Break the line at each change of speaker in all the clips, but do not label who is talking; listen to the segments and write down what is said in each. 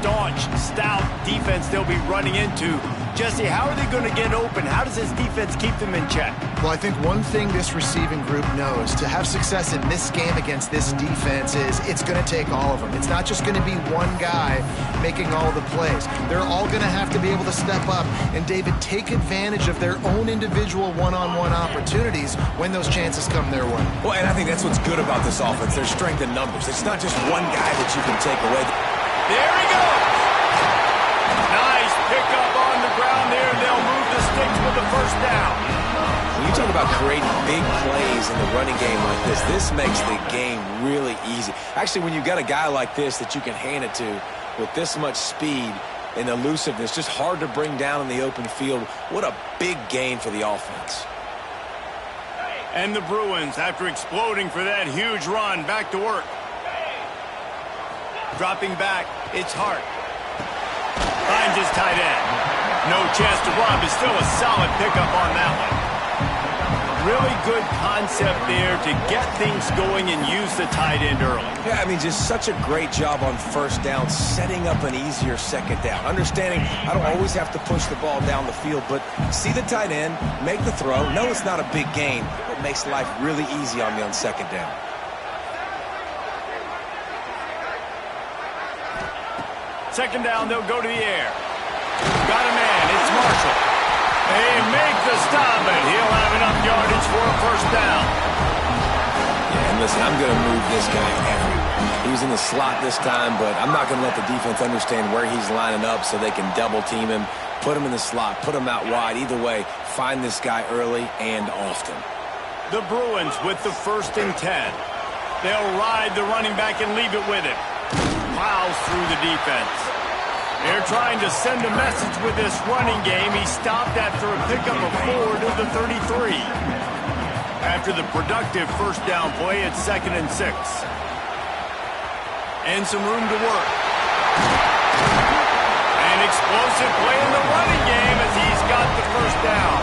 staunch, stout defense they'll be running into. Jesse, how are they going to get open? How does this defense keep them in check?
Well, I think one thing this receiving group knows, to have success in this game against this defense, is it's going to take all of them. It's not just going to be one guy making all the plays. They're all going to have to be able to step up and, David, take advantage of their own individual one-on-one opportunities when those chances come their way.
Well, and I think that's what's good about this offense. There's strength in numbers. It's not just one guy that you can take away.
There he goes! Nice pickup on the ground there. They'll move the sticks with the first down.
When you talk about creating big plays in the running game like this makes the game really easy. Actually, when you've got a guy like this that you can hand it to with this much speed and elusiveness, just hard to bring down in the open field, what a big gain for the offense.
And the Bruins, after exploding for that huge run, back to work. Dropping back, it's Hart. Finds his tight end. No chance to run, but still a solid pickup on that one. Really good concept there to get things going and use the tight end early.
Yeah, I mean, just such a great job on first down, setting up an easier second down. Understanding I don't always have to push the ball down the field, but see the tight end, make the throw. No, it's not a big gain, but makes life really easy on me on second down.
Second down, they'll go to the air. Got a man, it's Marshall. They make the stop, and he'll have enough yardage for a first down.
Yeah, and listen, I'm going to move this guy everywhere. He was in the slot this time, but I'm not going to let the defense understand where he's lining up so they can double team him, put him in the slot, put him out wide. Either way, find this guy early and often.
The Bruins with the 1st and 10. They'll ride the running back and leave it with him. Plows through the defense. They're trying to send a message with this running game. He stopped after a pickup of 4 to the 33. After the productive first down play, it's 2nd and 6. And some room to work. An explosive play in the running game as he's got the first down.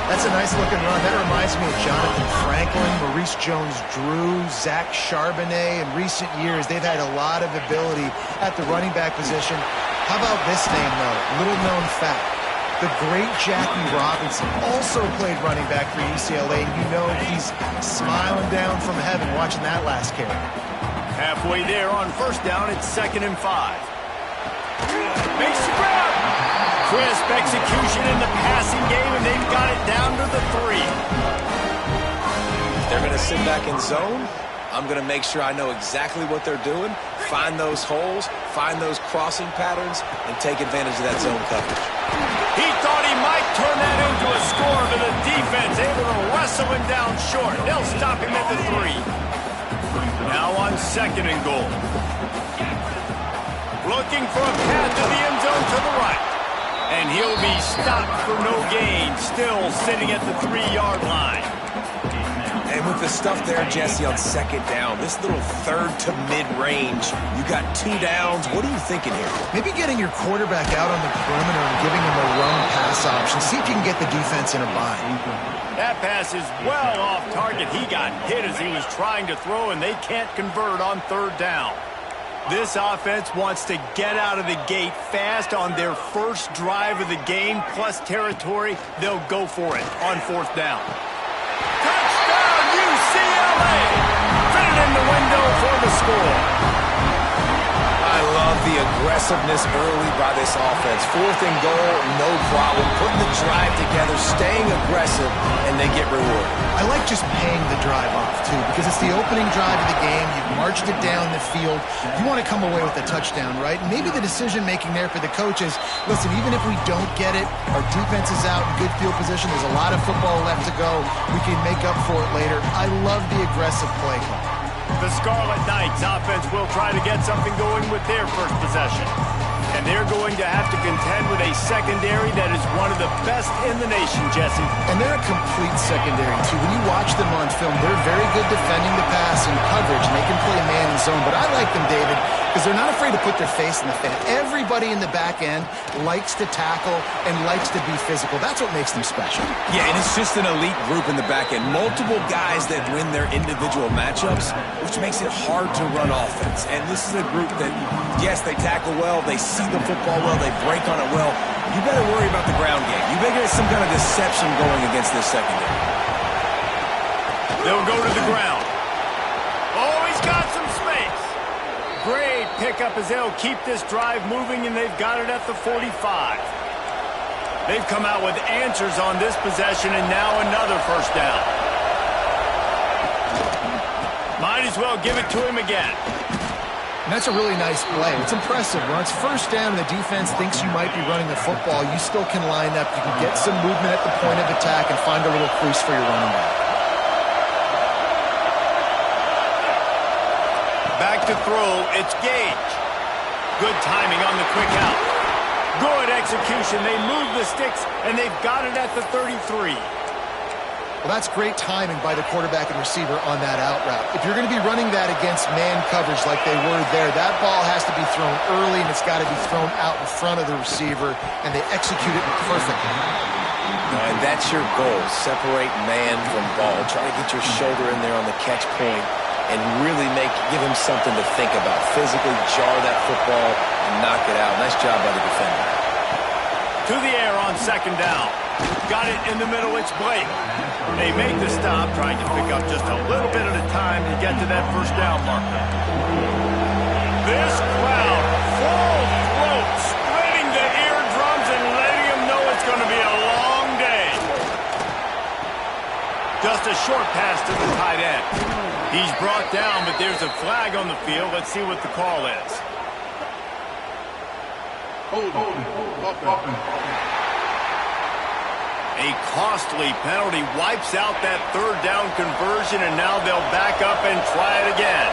That's a nice-looking run. That reminds me of Jonathan Franklin, Maurice Jones-Drew, Zach Charbonnet. In recent years, they've had a lot of ability at the running back position. How about this name, though? Little-known fact. The great Jackie Robinson also played running back for UCLA. You know he's smiling down from heaven watching that last carry.
Halfway there on first down, it's 2nd and 5. Makes the grab. Crisp execution in the passing game, and they've got it down to the 3.
They're going to sit back in zone. I'm going to make sure I know exactly what they're doing, find those holes, find those crossing patterns, and take advantage of that zone coverage.
He thought he might turn that into a score, but the defense able to wrestle him down short. They'll stop him at the 3. Now on 2nd and goal. Looking for a path to the end zone to the right. And he'll be stopped for no gain, still sitting at the 3-yard line.
And with the stuff there, Jesse, on 2nd down, this little 3rd to mid-range, you got 2 downs. What are you thinking here?
Maybe getting your quarterback out on the perimeter and giving him a run pass option. See if you can get the defense in a bind.
That pass is well off target. He got hit as he was trying to throw, and they can't convert on 3rd down. This offense wants to get out of the gate fast on their first drive of the game, plus territory. They'll go for it on 4th down. Touchdown, UCLA! Fit it in the window for the score.
I love the aggressiveness early by this offense. 4th and goal, no problem. Putting the drive together, staying aggressive, and they get rewarded.
I like just paying the drive off, too, because it's the opening drive of the game. You've marched it down the field. You want to come away with a touchdown, right? And maybe the decision-making there for the coaches, listen, even if we don't get it, our defense is out in good field position. There's a lot of football left to go. We can make up for it later. I love the aggressive play call.
The Scarlet Knights offense will try to get something going with their first possession. And they're going to have to contend with a secondary that is one of the best in the nation, Jesse.
And they're a complete secondary, too. When you watch them on film, they're very good defending the pass and coverage, and they can play man and zone. But I like them, David, because they're not afraid to put their face in the fan. Everybody in the back end likes to tackle and likes to be physical. That's what makes them special.
Yeah, and it's just an elite group in the back end. Multiple guys that win their individual matchups, which makes it hard to run offense. And this is a group that, yes, they tackle well, they see the football well, they break on it well. You better worry about the ground game. You better get some kind of deception going against this secondary.
They'll go to the ground. Oh, he's got some space. Great pickup as they'll keep this drive moving, and they've got it at the 45. They've come out with answers on this possession, and now another first down. Might as well give it to him again.
And that's a really nice play. It's impressive. When it's first down and the defense thinks you might be running the football, you still can line up. You can get some movement at the point of attack and find a little crease for your running back.
Back to throw, it's Gage. Good timing on the quick out. Good execution. They move the sticks, and they've got it at the 33.
Well, that's great timing by the quarterback and receiver on that out route. If you're going to be running that against man coverage like they were there, that ball has to be thrown early, and it's got to be thrown out in front of the receiver, and they execute it perfectly.
And that's your goal. Separate man from ball. Try to get your shoulder in there on the catch point and really give him something to think about. Physically jar that football and knock it out. Nice job by the defender.
To the air on second down. Got it in the middle, it's Blake. They make the stop, trying to pick up just a little bit at a time to get to that first down marker. This crowd, full throat, splitting the eardrums and letting them know it's going to be a long day. Just a short pass to the tight end. He's brought down, but there's a flag on the field. Let's see what the call is. A costly penalty wipes out that third down conversion, and now they'll back up and try it again.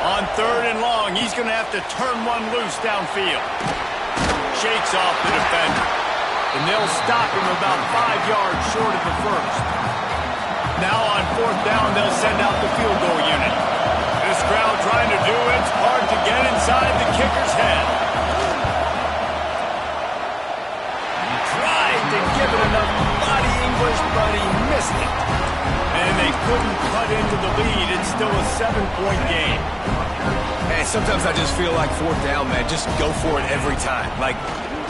On third and long, he's going to have to turn one loose downfield. Shakes off the defender. And they'll stop him about 5 yards short of the first. Now on fourth down, they'll send out the field goal unit. This crowd trying to do its part to get inside the kicker's head. To give it enough body English, but he missed it. And they couldn't cut into the lead. It's still a 7-point game.
And sometimes I just feel like fourth down, man, just go for it every time. Like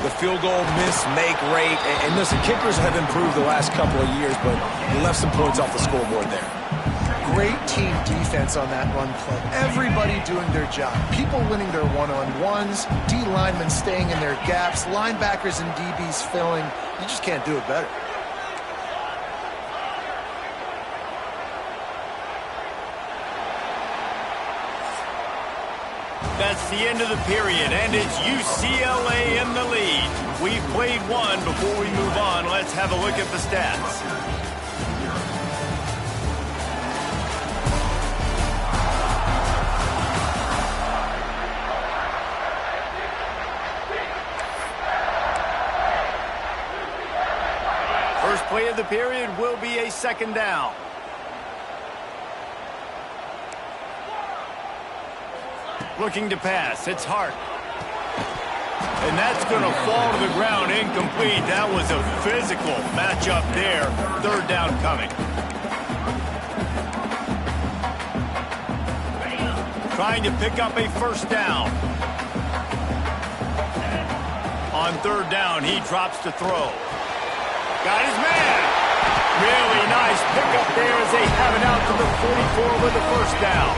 the field goal miss-make rate. And listen, kickers have improved the last couple of years, but he left some points off the scoreboard there.
Great team defense on that run play. Everybody doing their job. People winning their one-on-ones, D linemen staying in their gaps, linebackers and DBs filling. You just can't do it better.
That's the end of the period, and it's UCLA in the lead. We've played one. Before we move on, let's have a look at the stats. First play of the period will be a second down. Looking to pass, it's Hart. And that's going to fall to the ground, incomplete. That was a physical matchup there. Third down coming. Trying to pick up a first down. On third down, he drops to throw. Got his man. Really nice pickup there as they have it out to the 44 with the first down.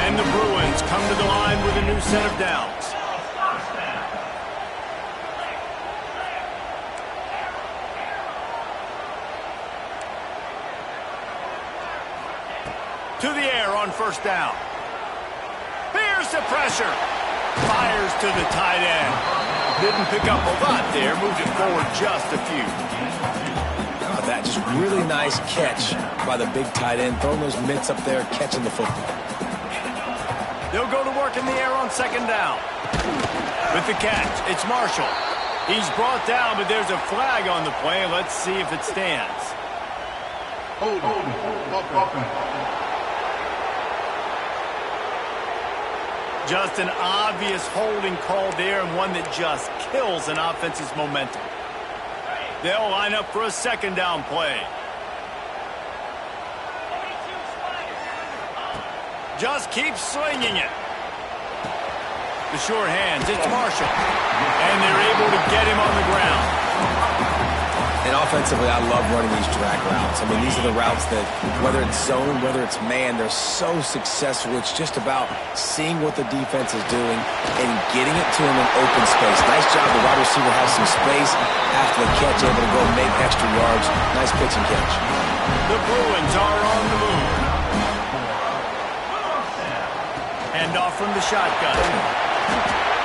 And the Bruins come to the line with a new set of downs. To the air on first down. Here's the pressure. Fires to the tight end. Didn't pick up a lot there. Moved it forward just a few.
How about that? Just really nice catch by the big tight end. Throwing those mitts up there, catching the football.
They'll go to work in the air on second down. With the catch, it's Marshall. He's brought down, but there's a flag on the play. Let's see if it stands. Just an obvious holding call there, and one that just kills an offense's momentum. They'll line up for a second down play. Just keep slinging it. The short hands, it's Marshall. And they're able to get him on the ground.
And offensively, I love running these drag routes. I mean, these are the routes that, whether it's zone, whether it's man, they're so successful. It's just about seeing what the defense is doing and getting it to him in open space. Nice job. The wide receiver has some space after the catch, able to go make extra yards. Nice pitch and catch.
The Bruins are on the move. Hand off from the shotgun.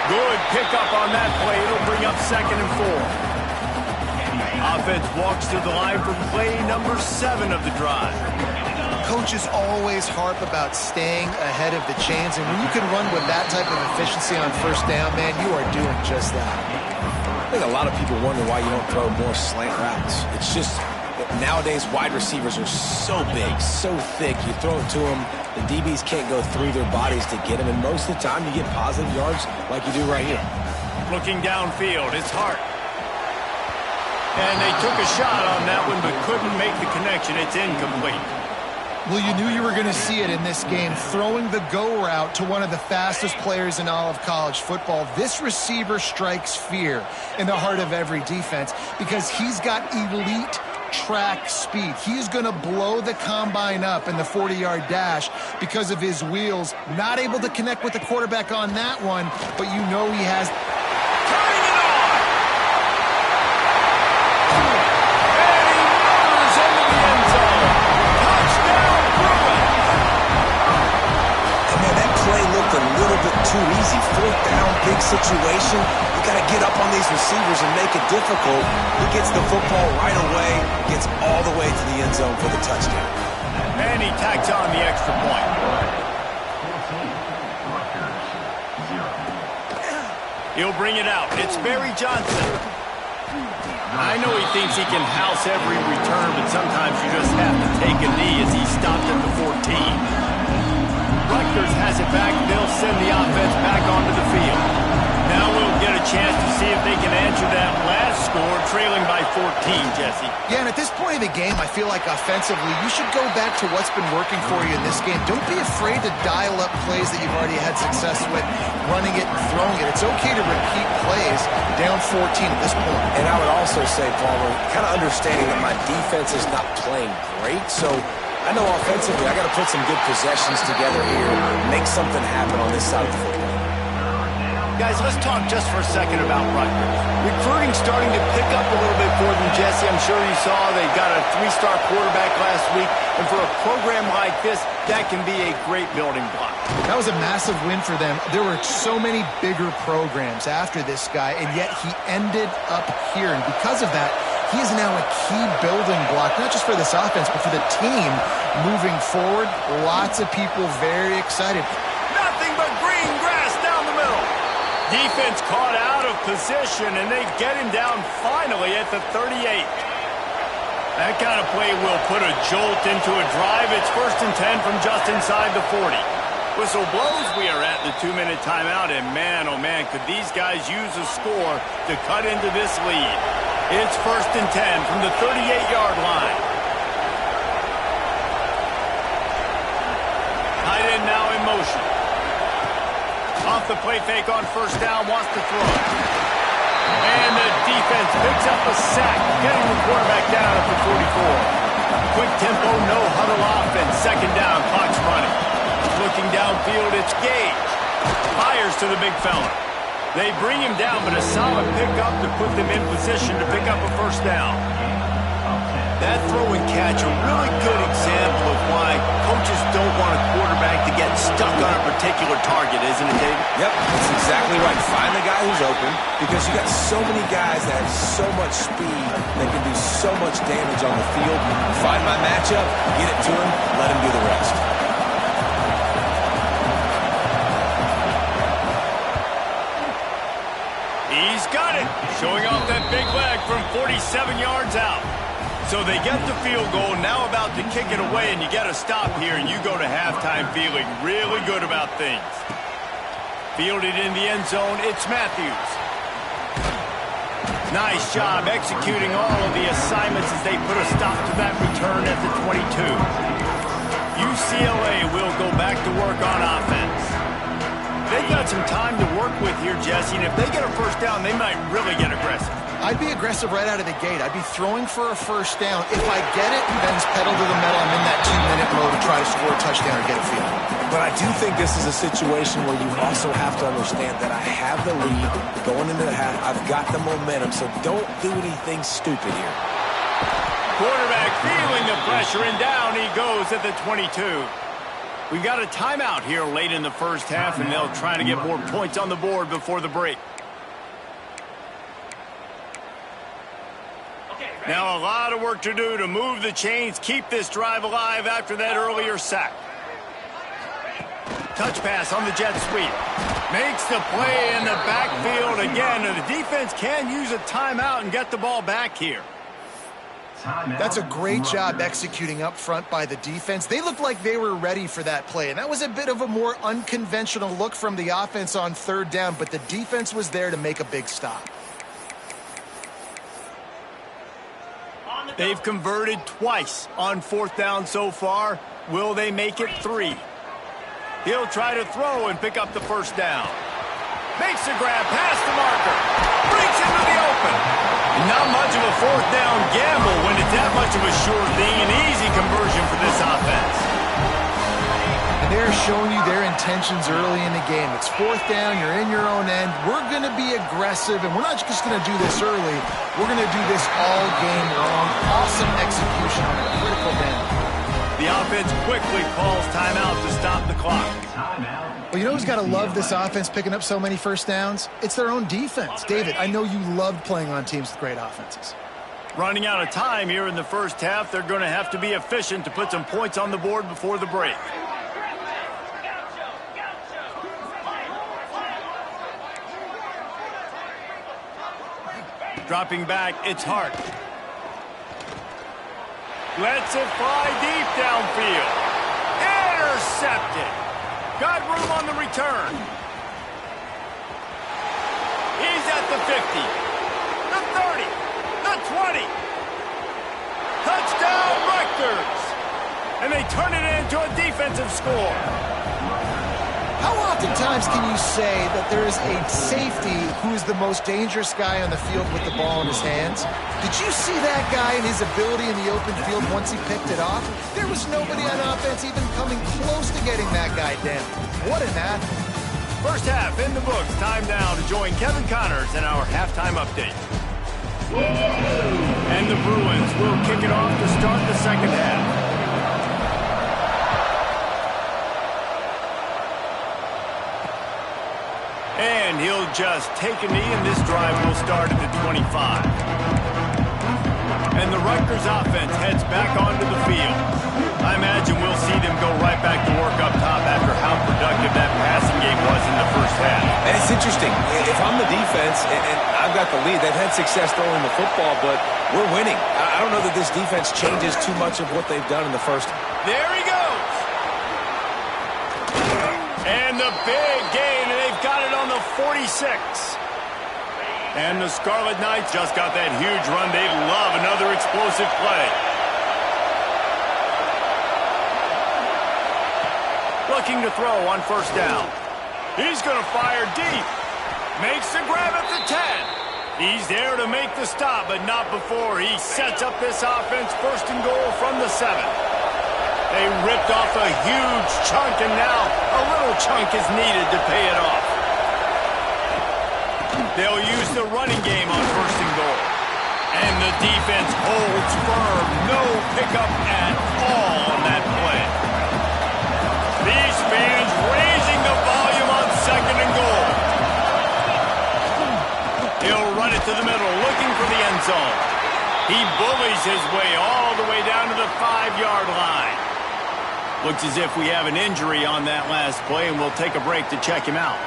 Good pickup on that play. It'll bring up 2nd and 4. Offense walks to the line for play number 7 of the drive.
Coaches always harp about staying ahead of the chains, and when you can run with that type of efficiency on first down, man, you are doing just that.
I think a lot of people wonder why you don't throw more slant routes. It's just nowadays wide receivers are so big, so thick. You throw it to them, the DBs can't go through their bodies to get them, and most of the time you get positive yards like you do right here.
Looking downfield, it's Hart. And they took a shot on that one, but couldn't make the connection. It's incomplete.
Well, you knew you were going to see it in this game, throwing the go route to one of the fastest players in all of college football. This receiver strikes fear in the heart of every defense because he's got elite track speed. He's going to blow the combine up in the 40-yard dash because of his wheels. Not able to connect with the quarterback on that one, but you know he has...
A little bit too easy. 4th down, big situation. You got to get up on these receivers and make it difficult. He gets the football right away, gets all the way to the end zone for the touchdown.
And he tacks on the extra point. He'll bring it out. It's Barry Johnson. I know he thinks he can house every return, but sometimes you just have to take a knee as he stopped at the 14. Rutgers has it back. They'll send the offense back onto the field. Now we'll get a chance to see if they can answer that last score, trailing by 14, Jesse.
Yeah, and at this point of the game, I feel like offensively, you should go back to what's been working for you in this game. Don't be afraid to dial up plays that you've already had success with, running it and throwing it. It's okay to repeat plays down 14 at this point.
And I would also say, Palmer, kind of understanding that my defense is not playing great, so I know offensively I got to put some good possessions together here, make something happen on this side of the football.
Guys, let's talk just for a second about Rutgers. Recruiting starting to pick up a little bit for them, Jesse. I'm sure you saw they got a 3-star quarterback last week. And for a program like this, that can be a great building block.
That was a massive win for them. There were so many bigger programs after this guy, and yet he ended up here. And because of that, he is now a key building block, not just for this offense, but for the team moving forward. Lots of people very excited.
Nothing but green grass down the middle. Defense caught out of position, and they get him down finally at the 38. That kind of play will put a jolt into a drive. It's 1st and 10 from just inside the 40. Whistle blows. We are at the 2-minute timeout, and man, oh man, could these guys use a score to cut into this lead. It's 1st and 10 from the 38-yard line. Tight end now in motion. Off the play fake on 1st down, wants to throw. And the defense picks up a sack, getting the quarterback down at the 44. Quick tempo, no huddle offense. 2nd down, clock's running. Looking downfield, it's Gage. Fires to the big fella. They bring him down, but a solid pickup to put them in position to pick up a 1st down. That throw and catch, a really good example of why coaches don't want a quarterback to get stuck on a particular target, isn't it, David?
Yep, that's exactly right. Find the guy who's open, because you got so many guys that have so much speed that can do so much damage on the field. Find my matchup, get it to him, let him do the rest.
He's got it, showing off that big leg from 47 yards out. So they get the field goal, now about to kick it away, and you get a stop here, and you go to halftime feeling really good about things. Fielded in the end zone, it's Matthews. Nice job executing all of the assignments as they put a stop to that return at the 22. UCLA will go back to work on offense. They've got some time to work with here, Jesse, and if they get a first down, they might really get aggressive.
I'd be aggressive right out of the gate. I'd be throwing for a first down. If I get it, then it's pedal to the metal. I'm in that 2-minute mode to try to score a touchdown or get a field.
But I do think this is a situation where you also have to understand that I have the lead going into the half. I've got the momentum, so don't do anything stupid here.
Quarterback feeling the pressure, and down he goes at the 22. We've got a timeout here late in the first half, and they'll try to get more points on the board before the break. Now a lot of work to do to move the chains, keep this drive alive after that earlier sack. Touch pass on the jet sweep. Makes the play in the backfield again. The defense can use a timeout and get the ball back here.
That's a great job executing up front by the defense. They looked like they were ready for that play, and that was a bit of a more unconventional look from the offense on third down, but the defense was there to make a big stop.
They've converted twice on fourth down so far. Will they make it 3? He'll try to throw and pick up the first down. Makes a grab past the marker. Breaks into the open. Not much of a fourth down gamble when it's that much of a sure thing. An easy conversion for this offense.
And they're showing you their intentions early in the game. It's fourth down. You're in your own end. We're going to be aggressive, and we're not just going to do this early. We're going to do this all game long. Awesome execution on a critical down.
The offense quickly calls timeout to stop the clock.
Well, you know who's got to love this offense picking up so many first downs? It's their own defense. David, I know you loved playing on teams with great offenses.
Running out of time here in the first half, they're going to have to be efficient to put some points on the board before the break. Dropping back, it's Hart. Lets it fly deep downfield. Intercepted. Got room on the return. He's at the 50. The 30. The 20. Touchdown, Rutgers. And they turn it into a defensive score.
How oftentimes can you say that there is a safety who is the most dangerous guy on the field with the ball in his hands? Did you see that guy and his ability in the open field once he picked it off? There was nobody on offense even coming close to getting that guy down. What an athlete.
First half in the books. Time now to join Kevin Connors in our halftime update. And the Bruins will kick it off to start the second half. And he'll just take a knee, and this drive will start at the 25. And the Rutgers offense heads back onto the field. I imagine we'll see them go right back to work up top after how productive that passing game was in the first half.
And it's interesting. If I'm the defense and I've got the lead, they've had success throwing the football, but we're winning. I don't know that this defense changes too much of what they've done in the first.
There he goes. And the big gain, and they've got it on the 46. And the Scarlet Knights just got that huge run. They love another explosive play. Looking to throw on first down. He's going to fire deep. Makes the grab at the 10. He's there to make the stop, but not before he sets up this offense first and goal from the 7. They ripped off a huge chunk, and now a little chunk is needed to pay it off. They'll use the running game on first and goal. And the defense holds firm. No pickup at all on that play. These fans raising the volume on second and goal. He'll run it to the middle, looking for the end zone. He bullies his way all the way down to the 5-yard line. Looks as if we have an injury on that last play, and we'll take a break to check him out.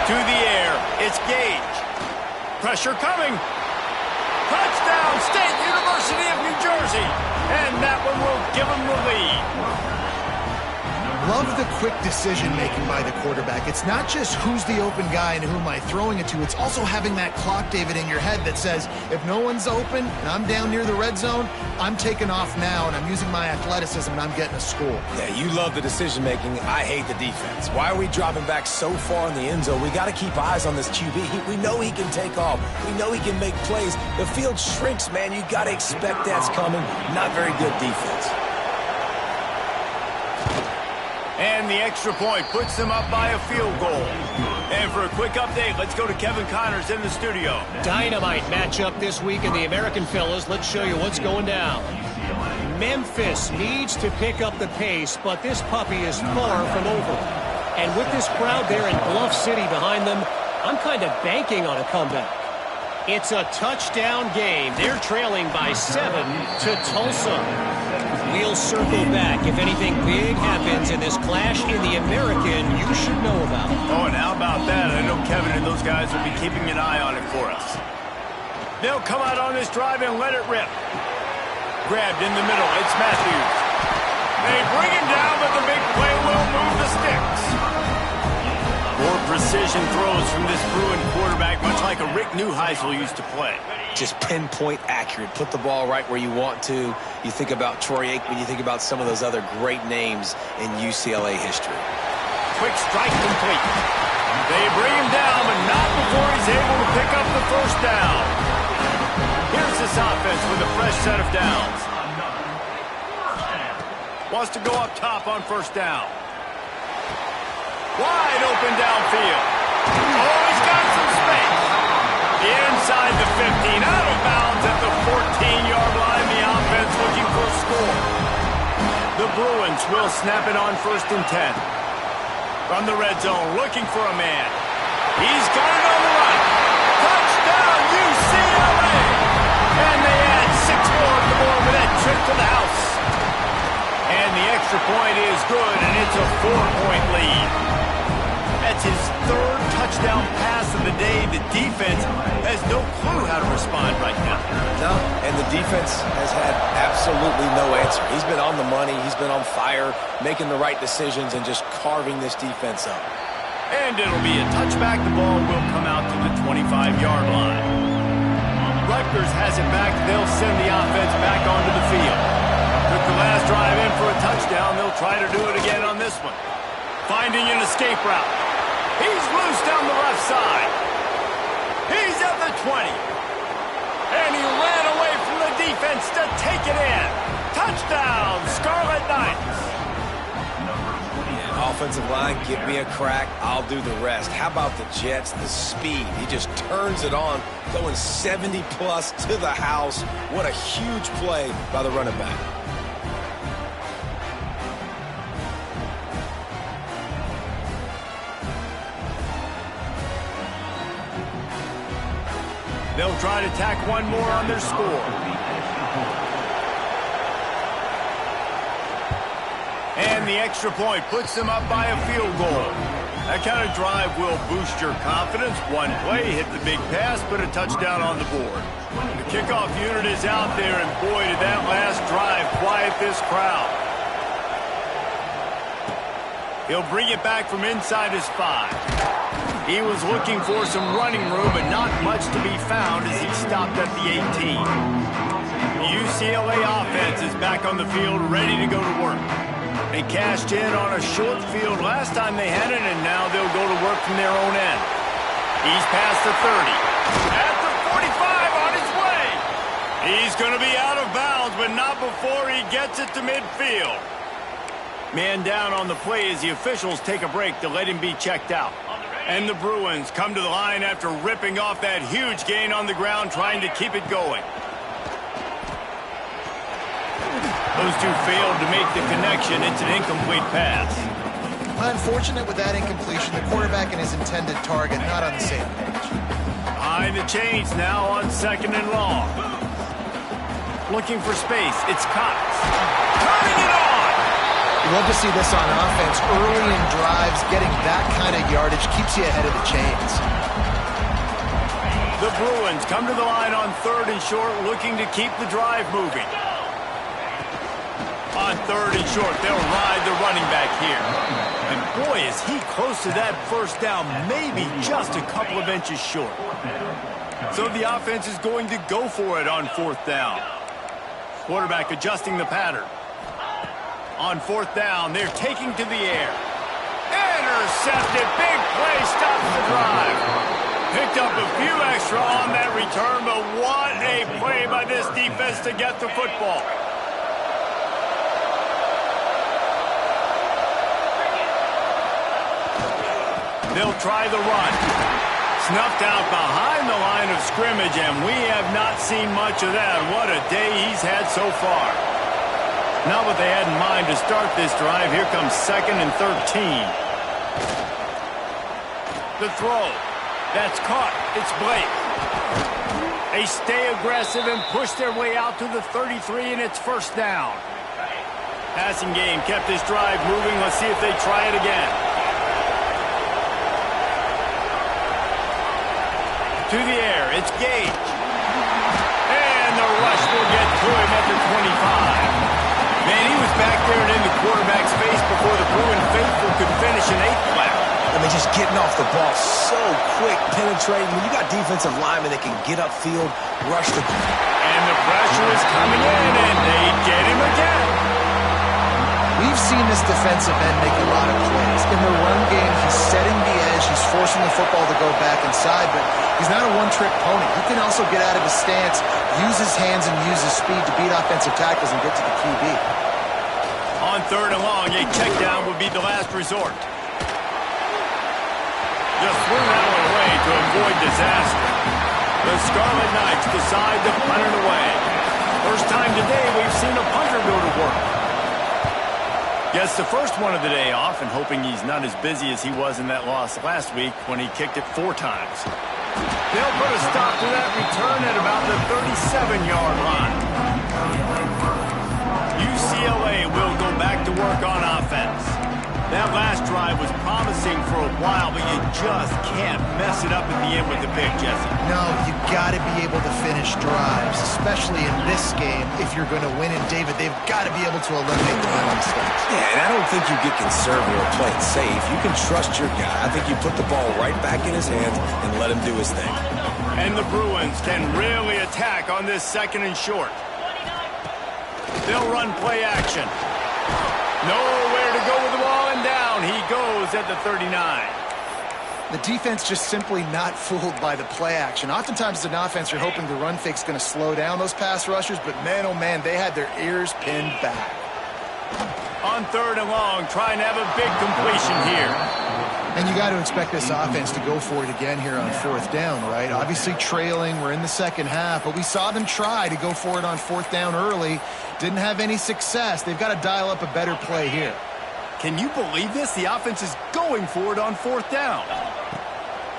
To the air, it's Gage. Pressure coming. Touchdown, State University of New Jersey. And that one will give them the lead.
Love the quick decision-making by the quarterback. It's not just who's the open guy and who am I throwing it to. It's also having that clock, David, in your head that says, if no one's open and I'm down near the red zone, I'm taking off now and I'm using my athleticism and I'm getting a score.
Yeah, you love the decision-making. I hate the defense. Why are we dropping back so far in the end zone? We got to keep eyes on this QB. We know he can take off. We know he can make plays. The field shrinks, man. You got to expect that's coming. Not very good defense.
And the extra point puts them up by a field goal. And for a quick update, let's go to Kevin Connors in the studio.
Dynamite matchup this week in the American Fellas. Let's show you what's going down. Memphis needs to pick up the pace, but this puppy is far from over. And with this crowd there in Bluff City behind them, I'm kind of banking on a comeback. It's a touchdown game. They're trailing by 7 to Tulsa. We'll circle back if anything big happens in this clash in the American you should know about.
Oh, and how about that? I know Kevin and those guys will be keeping an eye on it for us. They'll come out on this drive and let it rip. Grabbed in the middle. It's Matthews. They bring him down, but the big play will move the sticks. More precision throws from this Bruin quarterback, much like a Rick Neuheisel used to play.
Just pinpoint accurate. Put the ball right where you want to. You think about Troy Aikman, you think about some of those other great names in UCLA history.
Quick strike complete. They bring him down, but not before he's able to pick up the first down. Here's this offense with a fresh set of downs. Wants to go up top on first down. Wide open downfield. Oh, he's got some space. Inside the 15, out of bounds at the 14-yard line. The offense looking for a score. The Bruins will snap it on 1st and 10. From the red zone, looking for a man. He's got it on the run. Touchdown, UCLA! And they add 6 more to the board with that trip to the house. And the extra point is good, and it's a 4-point lead. That's his 3rd touchdown pass of the day. The defense has no clue how to respond right now.
No, and the defense has had absolutely no answer. He's been on the money. He's been on fire, making the right decisions and just carving this defense up.
And it'll be a touchback. The ball will come out to the 25-yard line. Rutgers has it back. They'll send the offense back onto the field. Took the last drive in for a touchdown. They'll try to do it again on this one. Finding an escape route. He's loose down the left side. He's at the 20. And he ran away from the defense to take it in. Touchdown, Scarlet Knights.
Yeah, offensive line, give me a crack. I'll do the rest. How about the Jets? The speed. He just turns it on, going 70-plus to the house. What a huge play by the running back.
They'll try to tack one more on their score. And the extra point puts them up by a field goal. That kind of drive will boost your confidence. One play, hit the big pass, put a touchdown on the board. The kickoff unit is out there, and boy, did that last drive quiet this crowd. He'll bring it back from inside his 5. He was looking for some running room, but not much to be found as he stopped at the 18. The UCLA offense is back on the field, ready to go to work. They cashed in on a short field last time they had it, and now they'll go to work from their own end. He's past the 30. At the 45 on his way. He's going to be out of bounds, but not before he gets it to midfield. Man down on the play as the officials take a break to let him be checked out. And the Bruins come to the line after ripping off that huge gain on the ground, trying to keep it going. Those two failed to make the connection. It's an incomplete pass.
Unfortunate with that incompletion. The quarterback and his intended target not on the same page.
Behind the chains now on 2nd and long. Looking for space. It's Cox. Turning it on!
You love to see this on offense. Early in drives, getting that kind of yardage keeps you ahead of the chains.
Bruins come to the line on 3rd and short, looking to keep the drive moving. On 3rd and short, they'll ride the running back here. And boy, is he close to that first down, maybe just a couple of inches short. So the offense is going to go for it on 4th down. Quarterback adjusting the pattern. On 4th down, they're taking to the air. Intercepted, big play, stops the drive. Picked up a few extra on that return, but what a play by this defense to get the football. They'll try the run. Snuffed out behind the line of scrimmage, and we have not seen much of that. What a day he's had so far. Not what they had in mind to start this drive. Here comes 2nd and 13. The throw. That's caught. It's Blake. They stay aggressive and push their way out to the 33, and it's 1st down. Passing game kept this drive moving. Let's see if they try it again. To the air, it's Gage. And the rush will get to him at the 25. Man, he was back there and in the quarterback's face before the Bruin faithful could finish an 8th flat.
I mean, just getting off the ball so quick, penetrating. When you got defensive linemen that can get upfield, rush the...
And the pressure is coming in, and they get him again.
We've seen this defensive end make a lot of plays. In the run game, he's setting the edge. He's forcing the football to go back inside, but he's not a one-trick pony. He can also get out of his stance, use his hands, and use his speed to beat offensive tackles and get to the QB.
On 3rd and long, a check down would be the last resort. Just threw that one away to avoid disaster. The Scarlet Knights decide to punt it away. First time today we've seen a punter go to work. Gets the first one of the day off and hoping he's not as busy as he was in that loss last week when he kicked it 4 times. They'll put a stop to that return at about the 37-yard line. UCLA will go back to work on offense. That last drive was promising for a while, but you just can't mess it up at the end with the pick, Jesse.
No, you got to be able to finish drives, especially in this game. If you're going to win it, David, they've got to be able to eliminate the running mistakes.
Yeah, and I don't think you get conservative or play it safe. You can trust your guy. I think you put the ball right back in his hands and let him do his thing.
And the Bruins can really attack on this 2nd and short. They'll run play action. Nowhere to go with the ball, and down he goes at the 39.
The defense just simply not fooled by the play action. Oftentimes as an offense, you're hoping the run fake's going to slow down those pass rushers, but man, oh man, they had their ears pinned back.
On 3rd and long, trying to have a big completion here.
And you got to expect this offense to go for it again here on 4th down, right? Obviously trailing, we're in the 2nd half, but we saw them try to go for it on 4th down early. Didn't have any success. They've got to dial up a better play here.
Can you believe this? The offense is going for it on 4th down.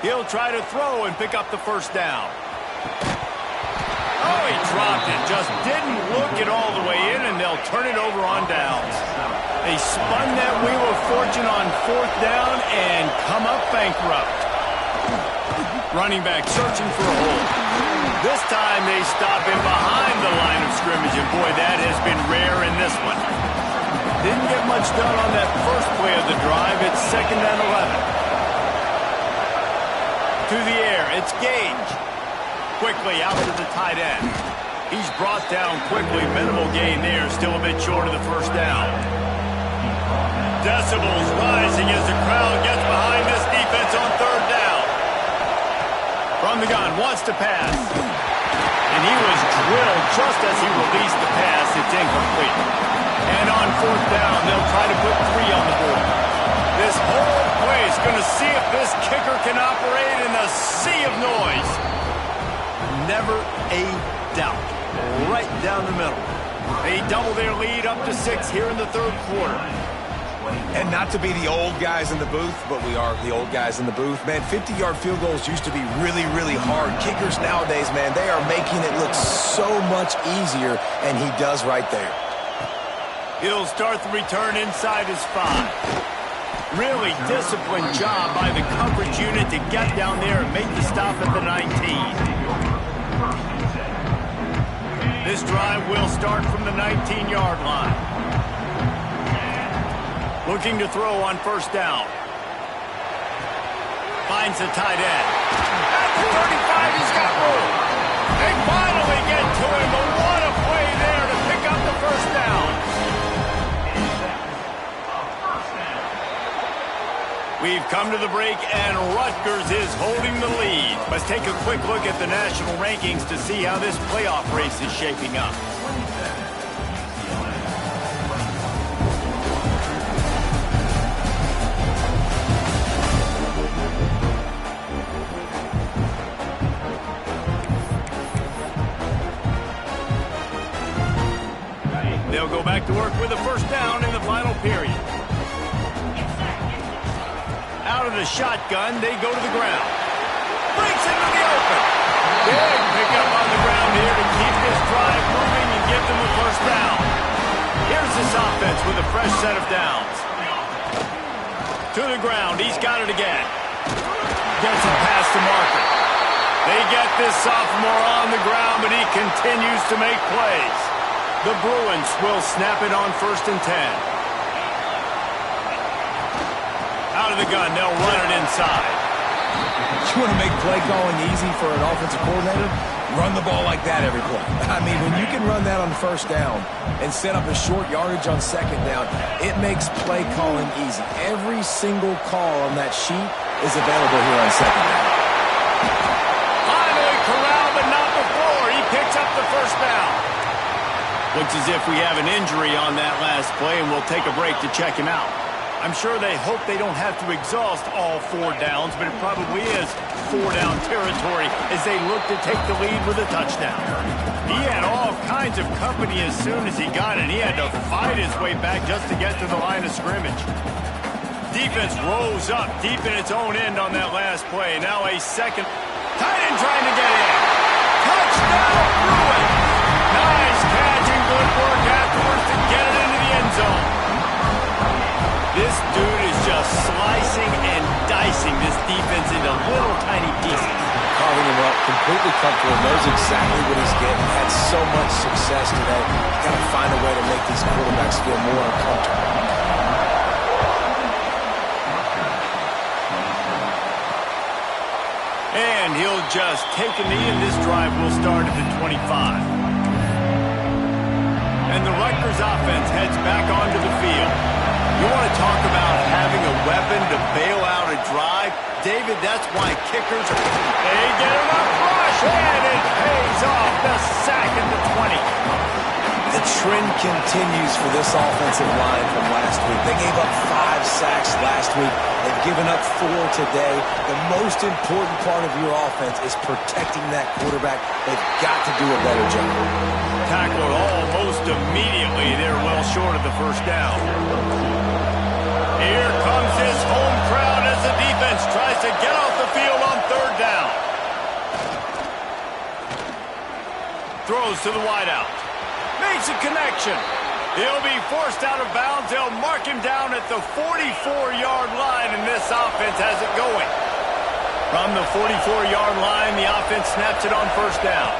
He'll try to throw and pick up the 1st down. Oh, he dropped it. Just didn't look it all the way in, and they'll turn it over on downs. They spun that wheel of fortune on 4th down and come up bankrupt. Running back searching for a hole. This time they stop him behind the line of scrimmage, and boy, that has been rare in this one. Didn't get much done on that first play of the drive. It's 2nd and 11. To the air, it's Gage. Quickly out to the tight end. He's brought down quickly. Minimal gain there, still a bit short of the 1st down. Decibels rising as the crowd gets behind this defense on 3rd down. From the gun, wants to pass. And he was drilled just as he released the pass. It's incomplete. And on 4th down, they'll try to put 3 on the board. This whole play is going to see if this kicker can operate in the sea of noise. Never a doubt. Right down the middle. They double their lead up to 6 here in the 3rd quarter.
And not to be the old guys in the booth, but we are the old guys in the booth. Man, 50-yard field goals used to be really, really hard. Kickers nowadays, man, they are making it look so much easier, and he does right there.
He'll start the return inside his 5. Really disciplined job by the coverage unit to get down there and make the stop at the 19. This drive will start from the 19-yard line. Looking to throw on first down. Finds the tight end. At the 35, he's got room. They finally get to him, but what a play there to pick up the first down. We've come to the break, and Rutgers is holding the lead. Let's take a quick look at the national rankings to see how this playoff race is shaping up. They'll go back to work with a first down in the final period. Out of the shotgun, they go to the ground. Breaks into the open. Big pickup on the ground here to keep this drive moving and give them the first down. Here's this offense with a fresh set of downs. To the ground, he's got it again. Gets it past the marker. They get this sophomore on the ground, but he continues to make plays. The Bruins will snap it on 1st and 10. Out of the gun, they'll run it inside.
You want to make play calling easy for an offensive coordinator? Run the ball like that every play. I mean, when you can run that on first down and set up a short yardage on second down, it makes play calling easy. Every single call on that sheet is available here on second down.
Finally corralled, but not before. He picks up the first down. Looks as if we have an injury on that last play, and we'll take a break to check him out. I'm sure they hope they don't have to exhaust all 4 downs, but it probably is 4-down territory as they look to take the lead with a touchdown. He had all kinds of company as soon as he got it. He had to fight his way back just to get to the line of scrimmage. Defense rose up deep in its own end on that last play. Now a second. Tight end trying to get in. Touchdown, Bruins! Nice catch and good work afterwards to get it into the end zone. This dude is just slicing and dicing this defense into little tiny pieces.
Carving him up, completely comfortable, knows exactly what he's getting. Had so much success today. Got to find a way to make these quarterbacks feel more uncomfortable.
And he'll just take a knee, and this drive will start at the 25. And the Rutgers offense heads back onto the field. You want to talk about having a weapon to bail out a drive? David, that's why kickers are... They get him up rush, and it pays off. The sack at the 20.
The trend continues for this offensive line from last week. They gave up 5 sacks last week. They've given up 4 today. The most important part of your offense is protecting that quarterback. They've got to do a better job.
Tackled almost immediately. They're well short of the first down. Here comes his home crowd as the defense tries to get off the field on 3rd down. Throws to the wideout. Makes a connection. He'll be forced out of bounds. They'll mark him down at the 44-yard line, and this offense has it going. From the 44-yard line, the offense snaps it on 1st down.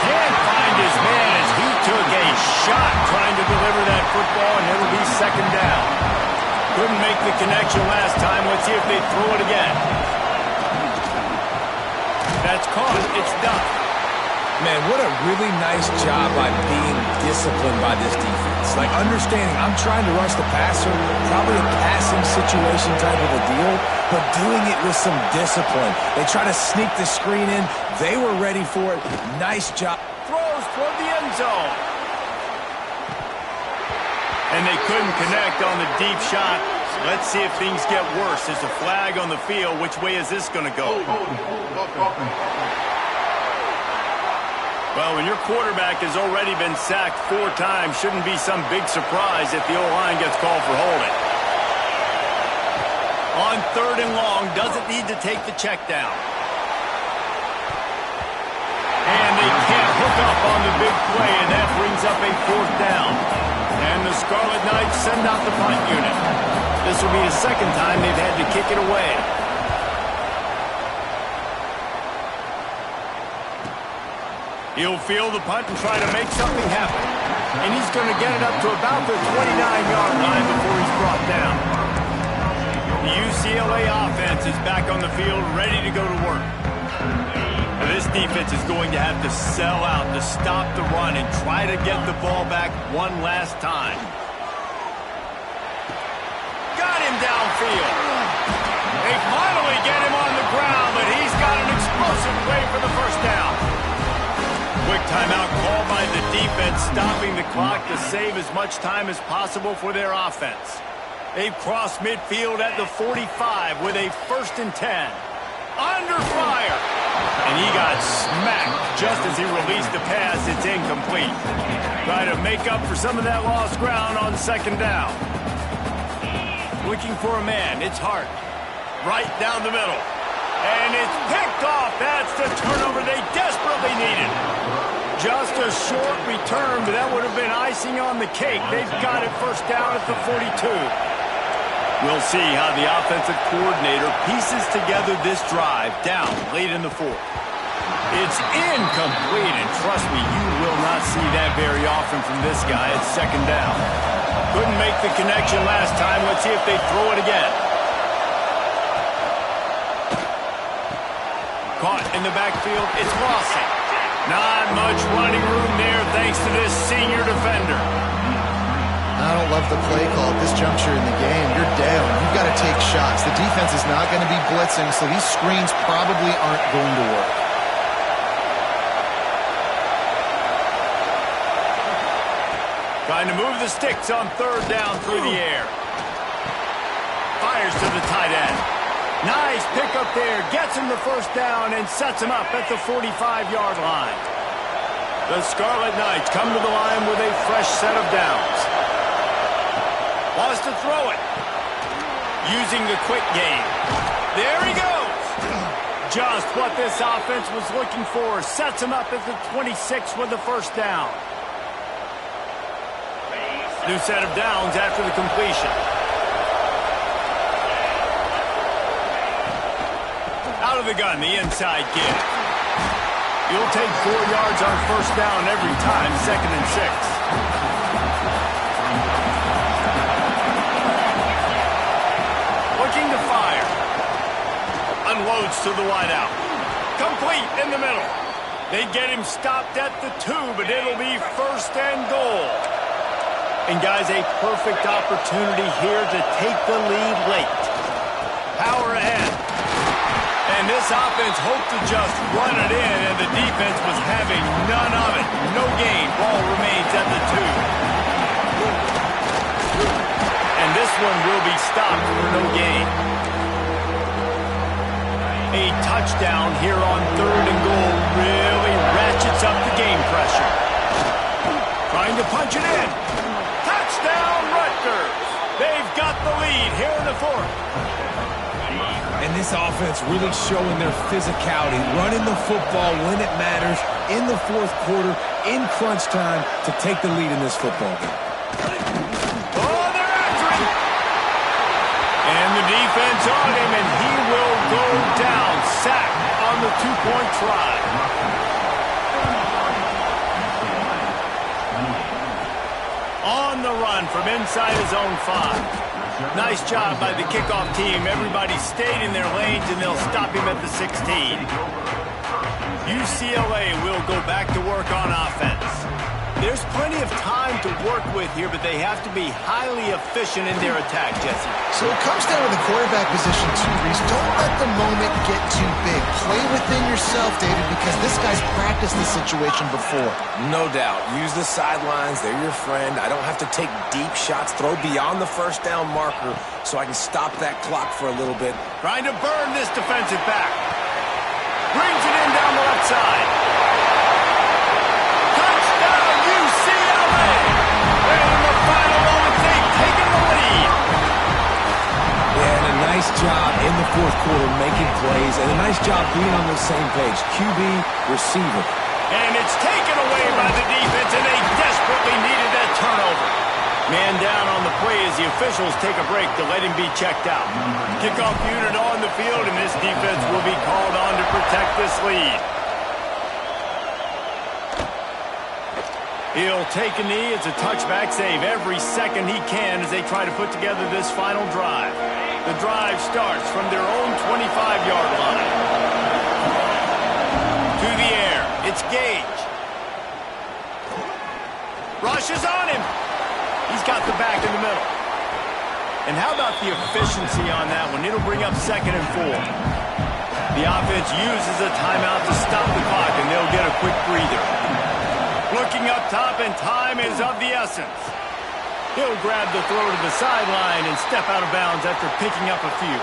Can't find his man as he took a shot trying to deliver that football, and it'll be 2nd down. Couldn't make the connection last time. Let's see if they throw it again. That's caught. It's done.
Man, what a really nice job by being disciplined by this defense. Like, understanding I'm trying to rush the passer, probably a passing situation type of a deal, but doing it with some discipline. They try to sneak the screen in. They were ready for it. Nice job.
Throws toward the end zone. And they couldn't connect on the deep shot. Let's see if things get worse. There's a flag on the field. Which way is this going to go? Well, when your quarterback has already been sacked 4 times, shouldn't be some big surprise if the O-line gets called for holding. On 3rd and long, doesn't need to take the check down. And they can't hook up on the big play, and that brings up a 4th down. And the Scarlet Knights send out the punt unit. This will be the 2nd time they've had to kick it away. He'll field the punt and try to make something happen. And he's going to get it up to about the 29-yard line before he's brought down. The UCLA offense is back on the field, ready to go to work. Now, this defense is going to have to sell out to stop the run and try to get the ball back one last time. Got him downfield. They finally get him on the ground, but he's got an explosive play for the first down. Quick timeout called by the defense, stopping the clock to save as much time as possible for their offense. They've crossed midfield at the 45 with a 1st and 10. Under fire. And he got smacked just as he released the pass. It's incomplete. Try to make up for some of that lost ground on 2nd down. Looking for a man. It's Hart. Right down the middle. And it's picked off. That's the turnover they desperately needed. Just a short return, but that would have been icing on the cake. They've got it 1st down at the 42. We'll see how the offensive coordinator pieces together this drive down late in the 4th. It's incomplete, and trust me, you will not see that very often from this guy at 2nd down. Couldn't make the connection last time. Let's see if they throw it again. Caught in the backfield. It's Lawson. Not much running room there thanks to this senior defender.
I don't love the play call at this juncture in the game. You're down. You've got to take shots. The defense is not going to be blitzing, so these screens probably aren't going to work.
Trying to move the sticks on 3rd down through the air. Fires to the tight end. Nice pickup there. Gets him the 1st down and sets him up at the 45-yard line. The Scarlet Knights come to the line with a fresh set of downs. Wants to throw it. Using the quick game. There he goes. Just what this offense was looking for. Sets him up at the 26 with the 1st down. New set of downs after the completion. Out of the gun, the inside kid. You'll take 4 yards on 1st down every time, 2nd and 6. Looking to fire. Unloads to the wideout. Complete in the middle. They get him stopped at the 2, but it'll be 1st and goal. And guys, a perfect opportunity here to take the lead late. Power ahead. And this offense hoped to just run it in, and the defense was having none of it. No gain. Ball remains at the 2. And this one will be stopped for no gain. A touchdown here on 3rd and goal really ratchets up the game pressure. Trying to punch it in. Touchdown, Rutgers. They've got the lead here in the 4th.
And this offense really showing their physicality, running the football when it matters, in the 4th quarter, in crunch time, to take the lead in this football game.
Oh, they're after him! And the defense on him, and he will go down. Sacked on the 2-point try. On the run from inside his own 5. Nice job by the kickoff team. Everybody stayed in their lanes, and they'll stop him at the 16. UCLA will go back to work on offense. There's plenty of time to work with here, but they have to be highly efficient in their attack, Jesse.
So it comes down to the quarterback position too, Reese. Don't let the moment get too big. Play within yourself, David, because this guy's practiced this situation before.
No doubt. Use the sidelines. They're your friend. I don't have to take deep shots. Throw beyond the 1st down marker so I can stop that clock for a little bit.
Trying to burn this defensive back. Brings it in down the left side. Touchdown, UCLA! And in the final moments, they've taken the lead.
And a nice job in the 4th quarter making plays, and a nice job being on the same page. QB, receiver.
And it's taken away by the defense, and they desperately needed that turnover. Man down on the play as the officials take a break to let him be checked out. Kickoff unit on the field, and this defense will be called on to protect this lead. He'll take a knee. It's a touchback save every second he can as they try to put together this final drive. The drive starts from their own 25-yard line. To the air. It's Gage. Rushes on him. He's got the back in the middle. And how about the efficiency on that one? It'll bring up 2nd and 4. The offense uses a timeout to stop the clock, and they'll get a quick breather. Looking up top, and time is of the essence. He'll grab the throw to the sideline and step out of bounds after picking up a few.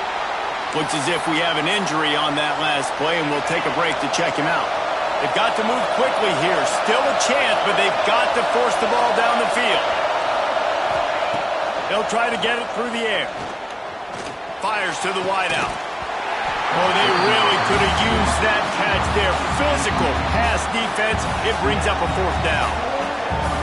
Looks as if we have an injury on that last play, and we'll take a break to check him out. They've got to move quickly here. Still a chance, but they've got to force the ball down the field. They'll try to get it through the air. Fires to the wideout. Oh, they really could have used that catch there. Physical pass defense. It brings up a 4th down.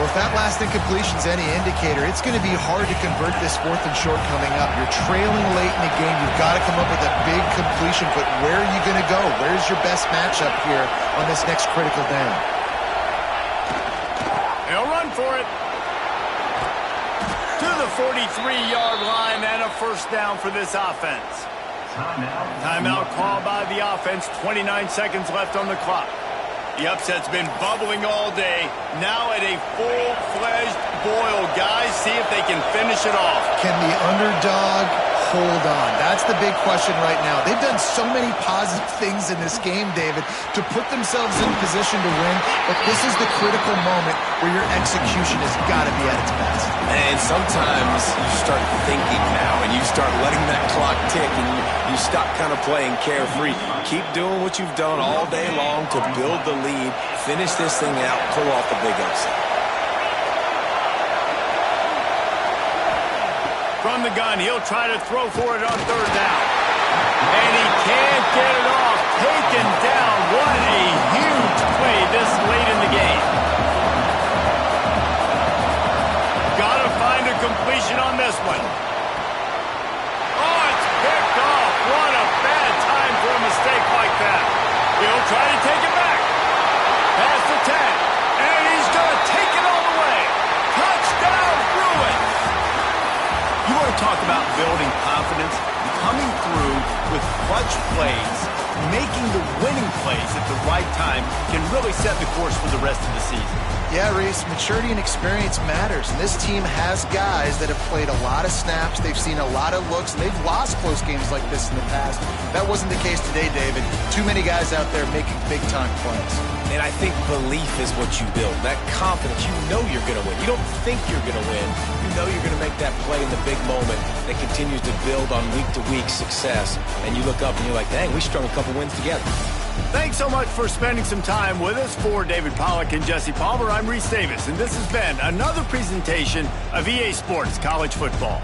Well, if that last incompletion's any indicator, it's going to be hard to convert this 4th and short coming up. You're trailing late in the game. You've got to come up with a big completion, but where are you going to go? Where's your best matchup here on this next critical down?
They'll run for it. To the 43-yard line and a 1st down for this offense. Timeout called by the offense. 29 seconds left on the clock. The upset's been bubbling all day. Now at a full-fledged boil. Guys, see if they can finish it off.
Can the underdog hold on? That's the big question right now. They've done so many positive things in this game, David, to put themselves in position to win, but this is the critical moment where your execution has got to be at its best.
And sometimes you start thinking now, and you start letting that clock tick, and you stop kind of playing carefree. Keep doing what you've done all day long to build the lead, finish this thing out, pull off the big upset.
From the gun, he'll try to throw for it on 3rd down. And he can't get it off. Taken down. What a huge play this late in the game. Gotta find a completion on this one. Oh, it's picked off. What a bad time for a mistake like that. He'll try to take it back. Past the 10. And he's gonna take it all the way. Touchdown, Bruins. You want to talk about building confidence? Coming through with clutch plays, making the winning plays at the right time can really set the course for the rest of the season.
Yeah, Reese, maturity and experience matters, and this team has guys that have played a lot of snaps. They've seen a lot of looks, and they've lost close games like this in the past. That wasn't the case today, David. Too many guys out there making big-time plays.
And I think belief is what you build. That confidence, you know you're going to win. You don't think you're going to win. You know you're going to make that play in the big moment that continues to build on week-to-week success. And you look up and you're like, dang, we strung a couple wins together.
Thanks so much for spending some time with us. For David Pollack and Jesse Palmer, I'm Reese Davis, and this has been another presentation of EA Sports College Football.